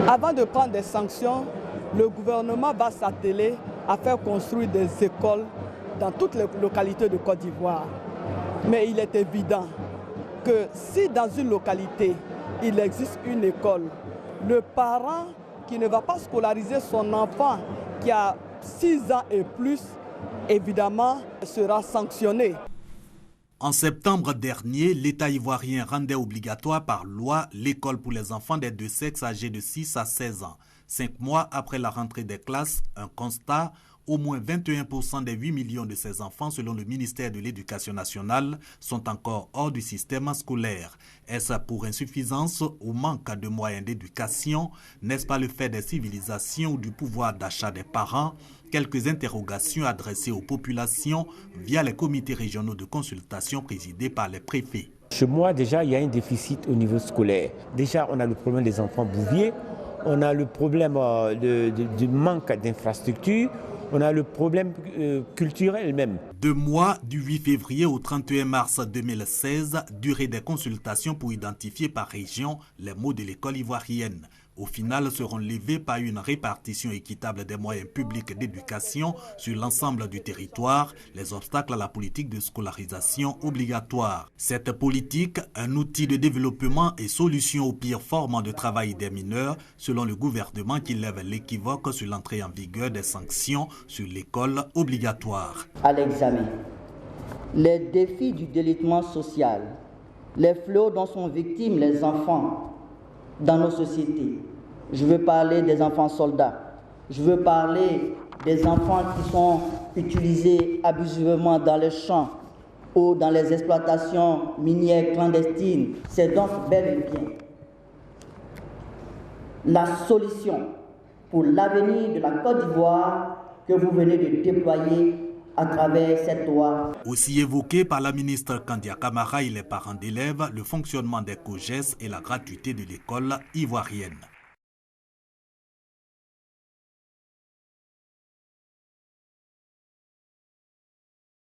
Avant de prendre des sanctions, le gouvernement va s'atteler à faire construire des écoles dans toutes les localités de Côte d'Ivoire. Mais il est évident que si dans une localité, il existe une école, le parent qui ne va pas scolariser son enfant qui a 6 ans et plus, évidemment, sera sanctionné. En septembre dernier, l'État ivoirien rendait obligatoire par loi l'école pour les enfants des deux sexes âgés de 6 à 16 ans. 5 mois après la rentrée des classes, un constat, au moins 21% des 8 millions de ces enfants, selon le ministère de l'Éducation nationale, sont encore hors du système scolaire. Est-ce pour insuffisance ou manque de moyens d'éducation? N'est-ce pas le fait des civilisations ou du pouvoir d'achat des parents? Quelques interrogations adressées aux populations via les comités régionaux de consultation présidés par les préfets. Chez moi, déjà, il y a un déficit au niveau scolaire. Déjà, on a le problème des enfants bouviers, on a le problème du manque d'infrastructures, on a le problème culturel même. 2 mois, du 8 février au 31 mars 2016, durée des consultations pour identifier par région les maux de l'école ivoirienne. Au final, seront levés par une répartition équitable des moyens publics d'éducation sur l'ensemble du territoire, les obstacles à la politique de scolarisation obligatoire. Cette politique, un outil de développement et solution aux pires formes de travail des mineurs, selon le gouvernement qui lève l'équivoque sur l'entrée en vigueur des sanctions sur l'école obligatoire. À l'examen, les défis du délitement social, les fléaux dont sont victimes les enfants dans nos sociétés. Je veux parler des enfants soldats. Je veux parler des enfants qui sont utilisés abusivement dans les champs ou dans les exploitations minières clandestines. C'est donc bel et bien la solution pour l'avenir de la Côte d'Ivoire que vous venez de déployer à travers cette loi. Aussi évoqué par la ministre Kandia Camara et les parents d'élèves, le fonctionnement des COJES et la gratuité de l'école ivoirienne.